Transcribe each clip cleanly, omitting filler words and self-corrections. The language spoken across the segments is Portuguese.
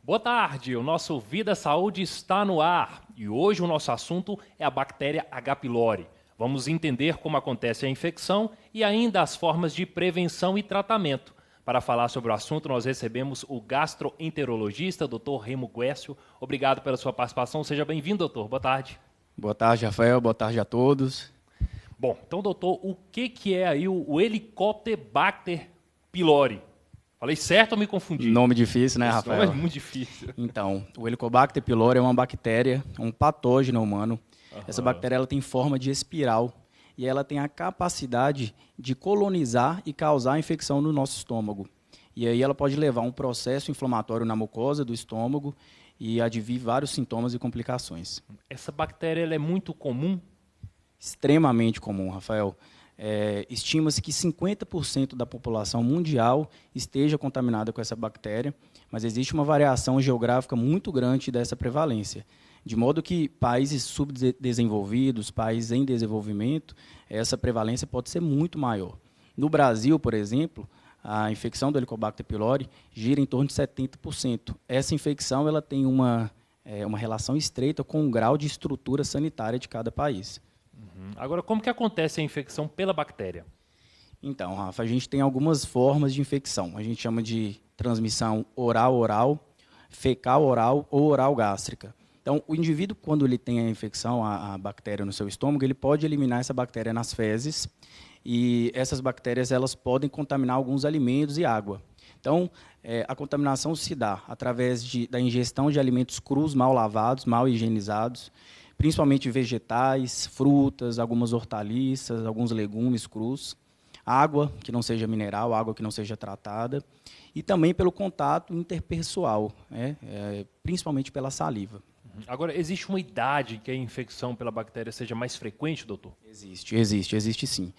Boa tarde, o nosso Vida Saúde está no ar e hoje o nosso assunto é a bactéria H. pylori. Vamos entender como acontece a infecção e ainda as formas de prevenção e tratamento. Para falar sobre o assunto, nós recebemos o gastroenterologista, Dr. Remo Guécio. Obrigado pela sua participação. Seja bem-vindo, doutor. Boa tarde. Boa tarde, Rafael. Boa tarde a todos. Bom, então, doutor, o que é aí o Helicobacter pylori? Falei certo ou me confundi? Nome difícil, né, Esse Rafael? nome é muito difícil. Então, o Helicobacter pylori é uma bactéria, um patógeno humano. Essa bactéria ela tem forma de espiral e ela tem a capacidade de colonizar e causar infecção no nosso estômago. E aí ela pode levar a um processo inflamatório na mucosa do estômago e advir vários sintomas e complicações. Essa bactéria ela é muito comum? Extremamente comum, Rafael. Estima-se que 50% da população mundial esteja contaminada com essa bactéria, mas existe uma variação geográfica muito grande dessa prevalência. De modo que países subdesenvolvidos, países em desenvolvimento, essa prevalência pode ser muito maior. No Brasil, por exemplo, a infecção do Helicobacter pylori gira em torno de 70%. Essa infecção ela tem uma relação estreita com o grau de estrutura sanitária de cada país. Agora, como que acontece a infecção pela bactéria? Então, Rafa, a gente tem algumas formas de infecção. A gente chama de transmissão oral-oral, fecal-oral ou oral-gástrica. Então, o indivíduo, quando ele tem a infecção, a bactéria no seu estômago, ele pode eliminar essa bactéria nas fezes e essas bactérias elas podem contaminar alguns alimentos e água. Então, a contaminação se dá através da ingestão de alimentos crus, mal lavados, mal higienizados, principalmente vegetais, frutas, algumas hortaliças, alguns legumes crus, água que não seja mineral, água que não seja tratada, e também pelo contato interpessoal, principalmente pela saliva. Agora, existe uma idade que a infecção pela bactéria seja mais frequente, doutor? Existe sim.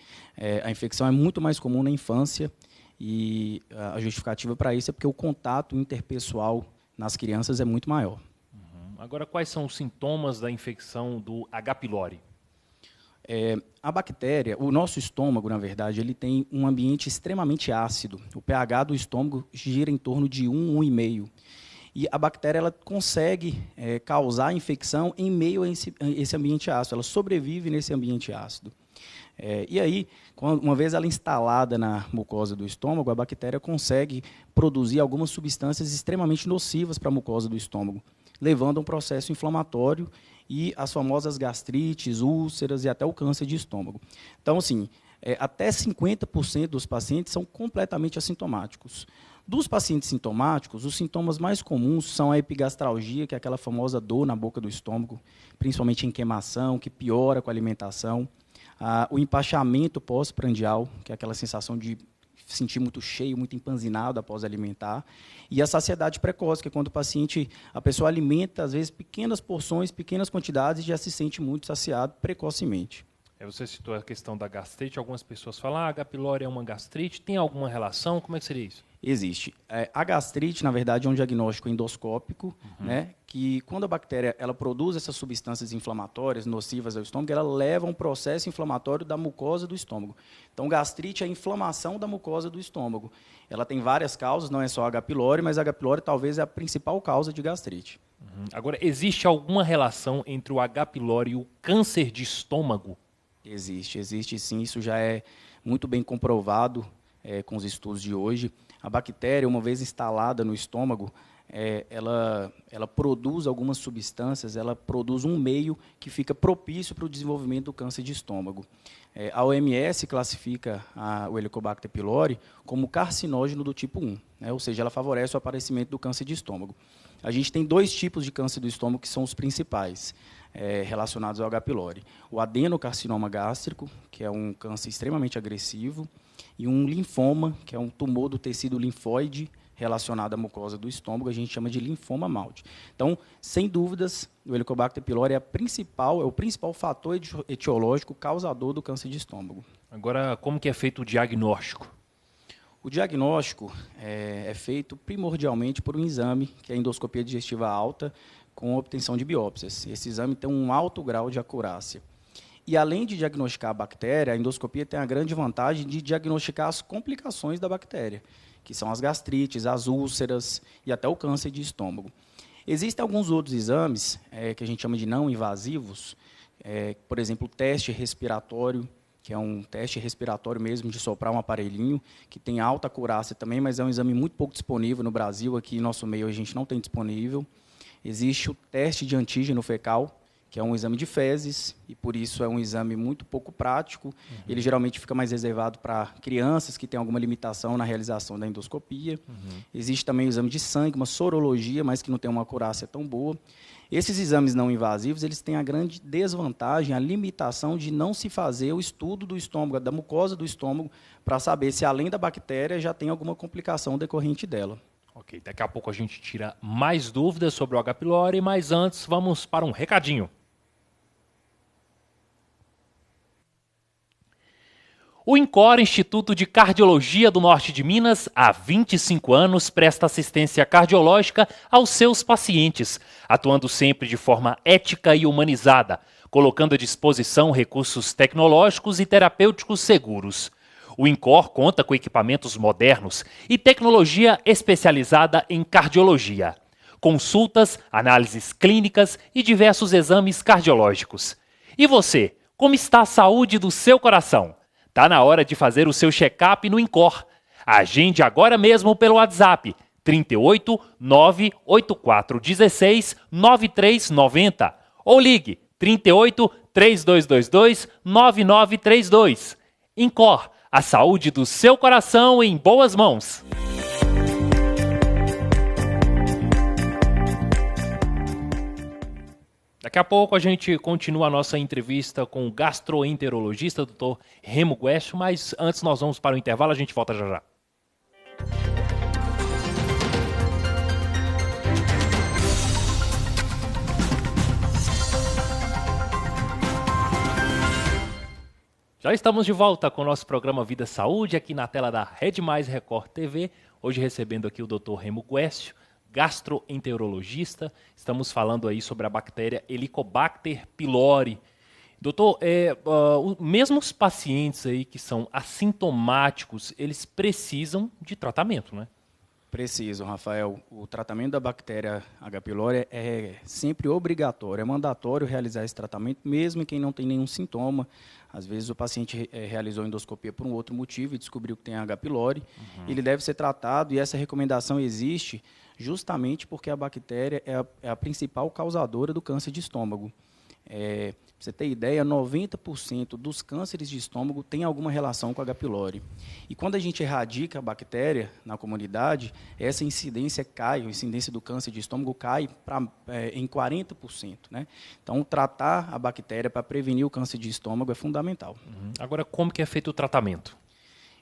A infecção é muito mais comum na infância e a justificativa para isso é porque o contato interpessoal nas crianças é muito maior. Agora, quais são os sintomas da infecção do H. pylori? A bactéria, o nosso estômago, na verdade, ele tem um ambiente extremamente ácido. O pH do estômago gira em torno de 1, 1,5. E a bactéria ela consegue causar infecção em meio a esse ambiente ácido. Ela sobrevive nesse ambiente ácido. E aí, uma vez ela instalada na mucosa do estômago, a bactéria consegue produzir algumas substâncias extremamente nocivas para a mucosa do estômago, levando a um processo inflamatório e as famosas gastrites, úlceras e até o câncer de estômago. Então, assim, até 50% dos pacientes são completamente assintomáticos. Dos pacientes sintomáticos, os sintomas mais comuns são a epigastralgia, que é aquela famosa dor na boca do estômago, principalmente em queimação, que piora com a alimentação. O empachamento pós-prandial, que é aquela sensação de sentir muito cheio, muito empanzinado após alimentar, e a saciedade precoce, que é quando a pessoa alimenta, às vezes, pequenas porções, pequenas quantidades, e já se sente muito saciado precocemente. Você citou a questão da gastrite, algumas pessoas falam, H. pylori é uma gastrite, tem alguma relação? Como é que seria isso? Existe. A gastrite, na verdade, é um diagnóstico endoscópico, né, que quando a bactéria ela produz essas substâncias inflamatórias nocivas ao estômago, ela leva a um processo inflamatório da mucosa do estômago. Então, gastrite é a inflamação da mucosa do estômago. Ela tem várias causas, não é só H. pylori, mas H. pylori talvez é a principal causa de gastrite. Agora, existe alguma relação entre o H. pylori e o câncer de estômago? Existe sim, isso já é muito bem comprovado com os estudos de hoje. A bactéria, uma vez instalada no estômago, ela produz algumas substâncias, ela produz um meio que fica propício para o desenvolvimento do câncer de estômago. A OMS classifica o Helicobacter pylori como carcinógeno do tipo 1, né? Ou seja, ela favorece o aparecimento do câncer de estômago. A gente tem dois tipos de câncer do estômago que são os principais relacionados ao H. pylori. O adenocarcinoma gástrico, que é um câncer extremamente agressivo, e um linfoma, que é um tumor do tecido linfóide relacionado à mucosa do estômago, a gente chama de linfoma Malte. Então, sem dúvidas, o Helicobacter pylori é o principal fator etiológico causador do câncer de estômago. Agora, como que é feito o diagnóstico? O diagnóstico é feito primordialmente por um exame, que é a endoscopia digestiva alta, com obtenção de biópsias. Esse exame tem um alto grau de acurácia. E, além de diagnosticar a bactéria, a endoscopia tem a grande vantagem de diagnosticar as complicações da bactéria, que são as gastrites, as úlceras e até o câncer de estômago. Existem alguns outros exames que a gente chama de não invasivos, por exemplo, o teste respiratório, que é um teste respiratório mesmo de soprar um aparelhinho, que tem alta acurácia também, mas é um exame muito pouco disponível no Brasil, aqui em nosso meio a gente não tem disponível. Existe o teste de antígeno fecal, que é um exame de fezes, e por isso é um exame muito pouco prático. Ele geralmente fica mais reservado para crianças que têm alguma limitação na realização da endoscopia. Existe também o exame de sangue, uma sorologia, mas que não tem uma acurácia tão boa. Esses exames não invasivos, eles têm a grande desvantagem, a limitação de não se fazer o estudo do estômago, da mucosa do estômago, para saber se além da bactéria já tem alguma complicação decorrente dela. Ok, daqui a pouco a gente tira mais dúvidas sobre o H. pylori, mas antes vamos para um recadinho. O INCOR, Instituto de Cardiologia do Norte de Minas, há 25 anos presta assistência cardiológica aos seus pacientes, atuando sempre de forma ética e humanizada, colocando à disposição recursos tecnológicos e terapêuticos seguros. O INCOR conta com equipamentos modernos e tecnologia especializada em cardiologia, consultas, análises clínicas e diversos exames cardiológicos. E você, como está a saúde do seu coração? Está na hora de fazer o seu check-up no INCOR. Agende agora mesmo pelo WhatsApp 38 98416 9390 ou ligue 38 3222 9932. INCOR, a saúde do seu coração em boas mãos. Daqui a pouco a gente continua a nossa entrevista com o gastroenterologista, Dr. Remo Guesso, mas antes nós vamos para o intervalo, a gente volta já já. Já estamos de volta com o nosso programa Vida Saúde, aqui na tela da Rede Mais Record TV, hoje recebendo aqui o Dr. Remo Guesso, gastroenterologista. Estamos falando aí sobre a bactéria Helicobacter pylori. Doutor, mesmo os pacientes aí que são assintomáticos, eles precisam de tratamento, né? Precisam, Rafael. O tratamento da bactéria H. pylori é sempre obrigatório, é mandatório realizar esse tratamento, mesmo em quem não tem nenhum sintoma. Às vezes o paciente realizou endoscopia por um outro motivo e descobriu que tem H. pylori. Ele deve ser tratado, e essa recomendação existe justamente porque a bactéria é a principal causadora do câncer de estômago. Para você ter ideia, 90% dos cânceres de estômago tem alguma relação com a H. pylori. E quando a gente erradica a bactéria na comunidade, essa incidência cai, a incidência do câncer de estômago cai em 40%. Né? Então, tratar a bactéria para prevenir o câncer de estômago é fundamental. Agora, como que é feito o tratamento?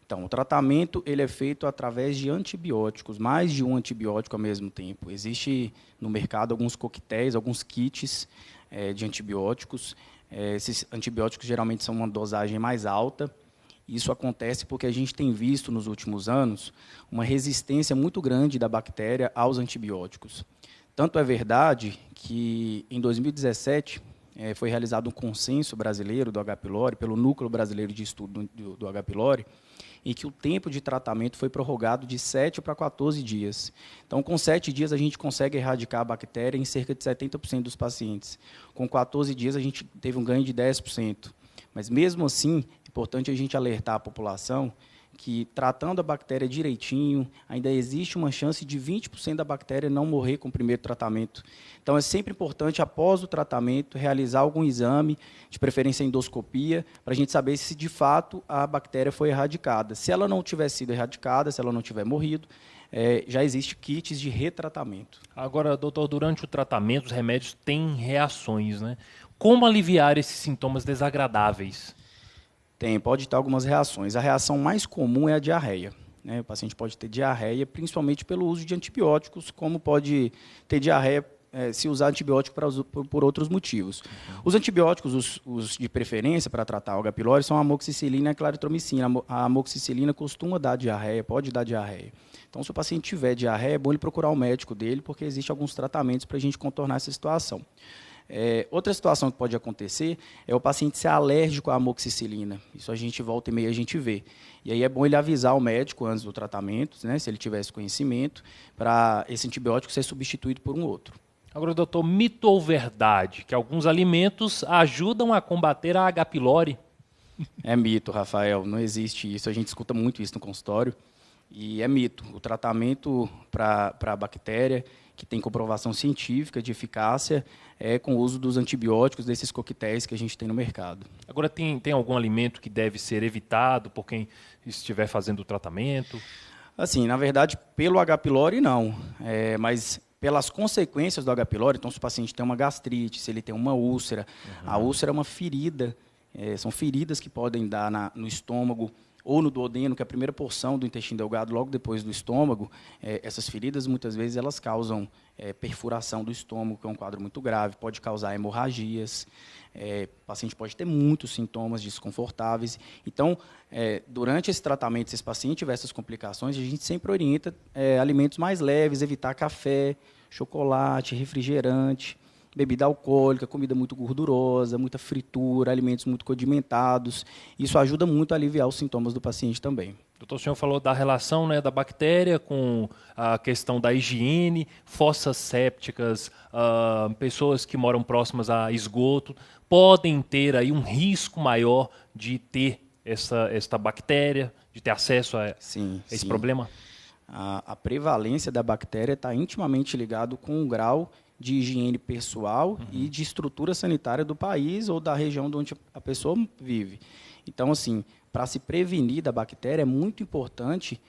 Então, o tratamento ele é feito através de antibióticos, mais de um antibiótico ao mesmo tempo. Existe no mercado alguns coquetéis, alguns kits de antibióticos. Esses antibióticos geralmente são uma dosagem mais alta. Isso acontece porque a gente tem visto nos últimos anos uma resistência muito grande da bactéria aos antibióticos. Tanto é verdade que em 2017 foi realizado um consenso brasileiro do H. pylori, pelo Núcleo Brasileiro de Estudo do H. pylori, em que o tempo de tratamento foi prorrogado de 7 para 14 dias. Então, com 7 dias, a gente consegue erradicar a bactéria em cerca de 70% dos pacientes. Com 14 dias, a gente teve um ganho de 10%. Mas, mesmo assim, é importante a gente alertar a população que, tratando a bactéria direitinho, ainda existe uma chance de 20% da bactéria não morrer com o primeiro tratamento. Então, é sempre importante, após o tratamento, realizar algum exame, de preferência endoscopia, para a gente saber se, de fato, a bactéria foi erradicada. Se ela não tiver sido erradicada, se ela não tiver morrido, já existe kits de retratamento. Agora, doutor, durante o tratamento, os remédios têm reações, né? Como aliviar esses sintomas desagradáveis? Pode ter algumas reações. A reação mais comum é a diarreia. Né? O paciente pode ter diarreia, principalmente pelo uso de antibióticos, como pode ter diarreia se usar antibiótico por outros motivos. Os antibióticos, os de preferência para tratar a H. pylori, são a amoxicilina e a claritromicina. A amoxicilina costuma dar diarreia, pode dar diarreia. Então, se o paciente tiver diarreia, é bom ele procurar o médico dele, porque existem alguns tratamentos para a gente contornar essa situação. Outra situação que pode acontecer é o paciente ser alérgico à amoxicilina. Isso a gente volta e meia a gente vê. E aí é bom ele avisar o médico antes do tratamento, né, se ele tiver esse conhecimento, para esse antibiótico ser substituído por um outro. Agora, doutor, mito ou verdade que alguns alimentos ajudam a combater a H. pylori? É mito, Rafael, não existe isso. A gente escuta muito isso no consultório. E é mito. O tratamento para a bactéria, que tem comprovação científica de eficácia, é com o uso dos antibióticos, desses coquetéis que a gente tem no mercado. Agora, tem algum alimento que deve ser evitado por quem estiver fazendo o tratamento? Assim, na verdade, pelo H. pylori, não. Mas pelas consequências do H. pylori, então se o paciente tem uma gastrite, se ele tem uma úlcera, a úlcera é uma ferida, são feridas que podem dar no estômago ou no duodeno, que é a primeira porção do intestino delgado, logo depois do estômago. Essas feridas, muitas vezes, elas causam perfuração do estômago, que é um quadro muito grave, pode causar hemorragias, o paciente pode ter muitos sintomas desconfortáveis. Então, durante esse tratamento, se esse paciente tiver essas complicações, a gente sempre orienta alimentos mais leves, evitar café, chocolate, refrigerante, bebida alcoólica, comida muito gordurosa, muita fritura, alimentos muito condimentados. Isso ajuda muito a aliviar os sintomas do paciente também. Doutor, o senhor falou da relação, né, da bactéria com a questão da higiene, fossas sépticas, pessoas que moram próximas a esgoto, podem ter aí um risco maior de ter esta bactéria, de ter acesso a esse problema? A prevalência da bactéria está intimamente ligado com o grau de higiene pessoal e de estrutura sanitária do país ou da região onde a pessoa vive. Então, assim, para se prevenir da bactéria é muito importante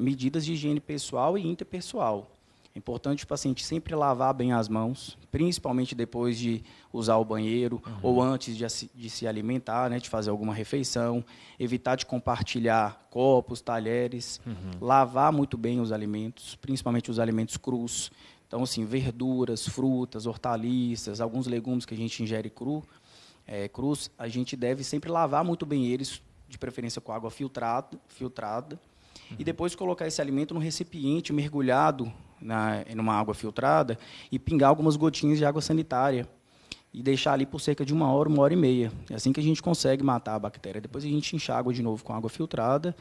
medidas de higiene pessoal e interpessoal. É importante o paciente sempre lavar bem as mãos, principalmente depois de usar o banheiro ou antes de se alimentar, né, de fazer alguma refeição, evitar de compartilhar copos, talheres, lavar muito bem os alimentos, principalmente os alimentos crus. Então, assim, verduras, frutas, hortaliças, alguns legumes que a gente ingere crus, a gente deve sempre lavar muito bem eles, de preferência com água filtrada, e depois colocar esse alimento num recipiente mergulhado numa água filtrada e pingar algumas gotinhas de água sanitária e deixar ali por cerca de 1 hora e meia. É assim que a gente consegue matar a bactéria. Depois a gente enxágua de novo com água filtrada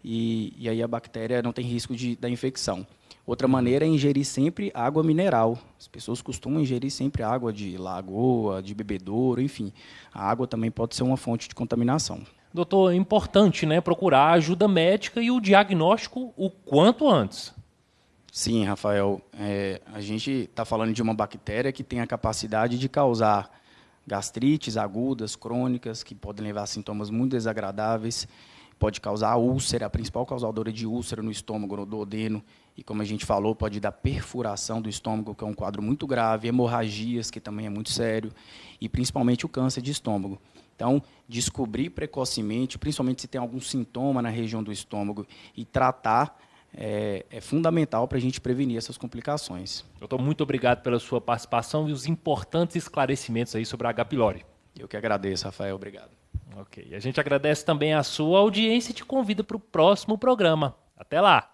e aí a bactéria não tem risco da infecção. Outra maneira é ingerir sempre água mineral. As pessoas costumam ingerir sempre água de lagoa, de bebedouro, enfim. A água também pode ser uma fonte de contaminação. Doutor, é importante, né, procurar ajuda médica e o diagnóstico o quanto antes. Sim, Rafael. A gente está falando de uma bactéria que tem a capacidade de causar gastrites agudas, crônicas, que podem levar a sintomas muito desagradáveis. Pode causar úlcera, a principal causadora de úlcera no estômago, no duodeno. E como a gente falou, pode dar perfuração do estômago, que é um quadro muito grave, hemorragias, que também é muito sério, e principalmente o câncer de estômago. Então, descobrir precocemente, principalmente se tem algum sintoma na região do estômago, e tratar é fundamental para a gente prevenir essas complicações. Doutor, muito obrigado pela sua participação e os importantes esclarecimentos aí sobre a H. pylori. Eu que agradeço, Rafael. Obrigado. Ok. A gente agradece também a sua audiência e te convida para o próximo programa. Até lá!